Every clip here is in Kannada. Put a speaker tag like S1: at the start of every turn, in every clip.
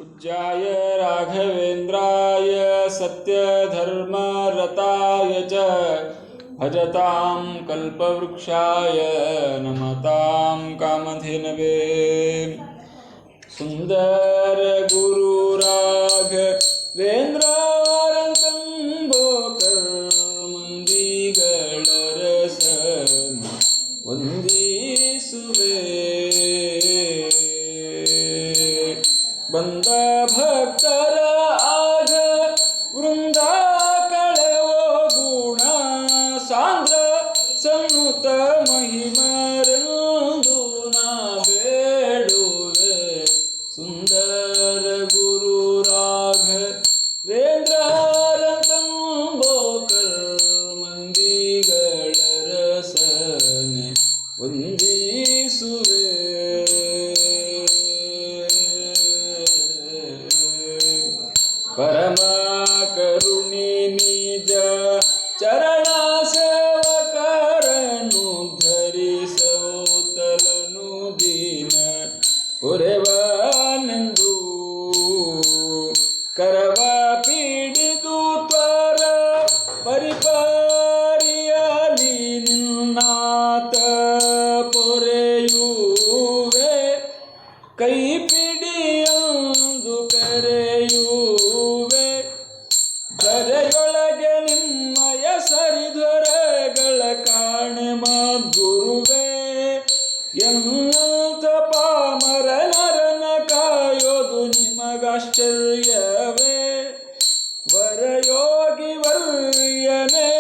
S1: पूज्याय राघवेन्द्राय सत्यधर्मरताय च भजतां कल्पवृक्षाय नमतां कामधेनवे। सुंदर गुरु राघवेन्द्रारतं बोकर मंदिಗಳ ರಸನ ವಂದಿಸುವೆ। ಬಂದ ಭಕ್ತರ ಆಗ ವೃಂದ ಕಳೆವೋ ಗುಣ ಸಾಂದ್ರ ಸನ್ನುತ ಮಹಿಮರೆಂದು ನಾ ಬೇಡುವೆ। ಸುಂದರ ಗುರು ರಾಘವೇಂದ್ರಾರತಂ ಬೋಕರ್ ಮಂದಿಗಳ ರಸನೆ ವಂದಿಸುವೆ। ಪರಮ ಕರುಣಿ ನಿಜ ಚರಣ ಸೇವಕರನ್ನು ಧರಿಸೋತಲನು ದೀನ ಹೊರೆವನೆಂದು ಕರವ ಪೀಡಿದು ತ್ವರ ಪರಿಪಾರಿಯಲಿ ನಿನ್ನಾತ ಪೊರೆಯುವೆ। ಕೈ ಪಿಡಿಯಂದು ಕರೆಯುವೆ। ಧರೆಯೊಳಗೆ ನಿಮ್ಮಯ ಸರಿದೊರೆಗಳ ಕಾಣೆ ಮದ್ಗುರುವೆ। ಎನ್ನಂತ ಪಾಮರ ನರನ ಕಾಯೋದು ನಿಮಗಾಶ್ಚರ್ಯವೇ। ವರಯೋಗಿ ವರ್ಯನೇ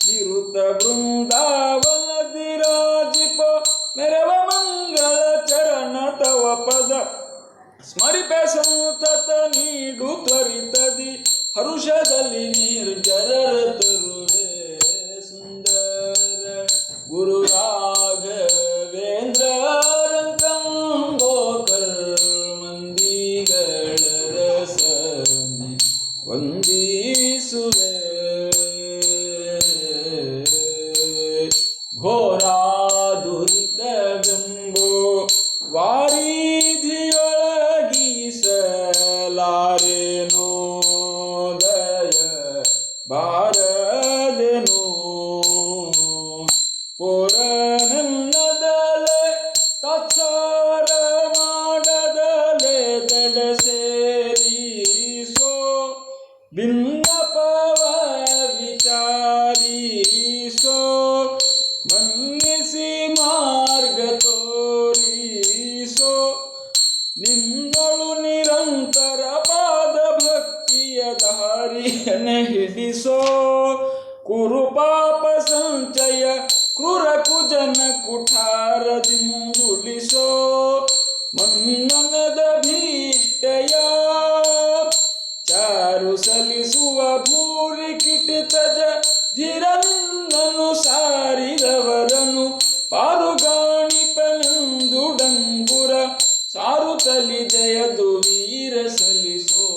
S1: ನಿರುತ ಬೃಂದಾವನದಿ ರಾಜಿಪ ಮೆರವ ಮಂಗಳ ಚರಣ ತವ ಪದ ಸ್ಮರಿಪೆ ಸಂತತ ನೀಡು ತ್ವರಿತದಿ ಹರುಷದಲ್ಲಿ ನಿರ್ಜರರ ತರುವೆ। ಸುಂದರ ಗುರು ರಾಘವೇಂದ್ರಾರತಂ ಬೋಕರ್ ಮಂದಿಗಳ ರಸನೆ ವಂದಿಸುವೆ। ಘೋರಾದುರಿತವೆಂಬೋ ವಾರಿಧಿಯೊಳಗಿಸಲಾರೆನೋ ದಯ ಬಾರದೆನೋ। ಪುರನನ್ನದಲೆ ತತ್ಸಾರ ಮಾಡದಲೆ ದಡ ಸೇರಿಸೋ। ಭಿನ್ನಪವ ವಿಚಾರಿಸೋ। ಮನ್ನಿಸಿ ಮಾರ್ಗ ತೋರಿಸೋ। ನಿನ್ನಳು ನಿರಂತರ ಪಾದ ಭಕ್ತಿಯ ದಾರಿಯನೆ ಹಿಡಿಸೋ। ಕುರು ಪಾಪ ಸಂಚಯ ಕ್ರೂರ ಕುಜನ ಕುಠಾರದಿಂದುಳಿಸೋ। ಮನ್ನನದ ಭೀಷ್ಟಯ ಚಾರು ಸಲಿಸುವ ಭೂರಿ ಕಿಟಿತಜ ಧೀರ ನಿನ್ನನು ಸಾರಿದವರನು ಪಾರುಗಾಣಿಪನೆಂದು ಡಂಗುರ ಸಾರುತ್ತಲಿ ಜಯದು ವೀರ ಸಲಿಸೋ।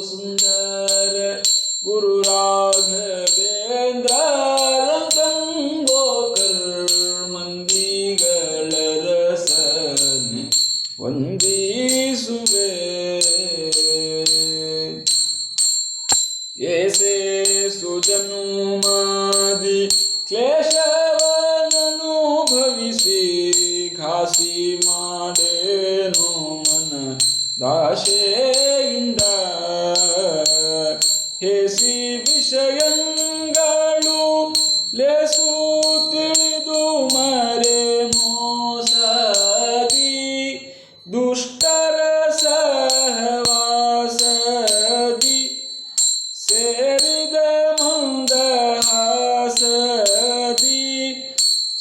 S1: ಸುಂದರ ಗುರು ರಾಘವೇಂದ್ರಾರತಂ ಬೋಕರ್ ಮಂದಿಗಳ ರಸನೆ ವಂದಿಸುವೆ। ಏಸೆ ಸುಜನುಮಾದಿ ಕ್ಲೇಶವನನುಭವಿಸಿ ಘಾಸಿ ಮಾಡೇನೋ ಮನ ದಾಶೆಯಿಂದ। ಹೇಸಿ ವಿಷಯಗಳು ಲೇಸು ತಿಳಿದು ಮರೆ ಮೋಸದಿ ದುಷ್ಟರ ಸಹವಾಸದಿ ಸೇರಿದ ಮಂದಹಾಸದಿ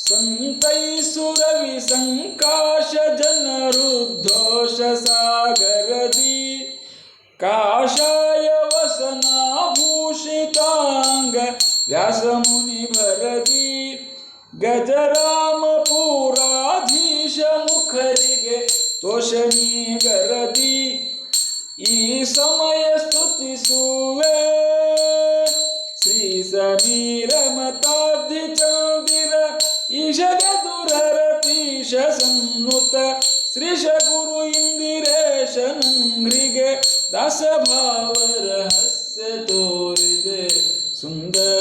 S1: ಸಂತೈಸುರವಿ ಸಂಕಾಶ ಜನರುದ್ಧೋಷ ಸಾಗರದಿ ಕಾಷಾಯ ವಸನಾಭೂಷಿತಾಂಗ ವ್ಯಾಸಮುನಿ ಭರದಿ ಗಜರಾಮಪುರಾಧೀಶ ಮುಖರಿಗೆ ತೋಷಣೀಗರದಿ ಈ ಸಮಯ ಸ್ತುತಿಸುವೆ। ಶ್ರೀ ಸಮೀರ ಮತಾಬ್ಧಿ ಚಂದಿರ ಈಶಗ ದುರರತೀಶ ಸನ್ನುತ ಶ್ರೀಶ ಗುರು ಇಂದಿರೇಶನ ದಾಸಭಾವರ ಹಸ್ಯ ತೋರಿದೆ ಸುಂದರ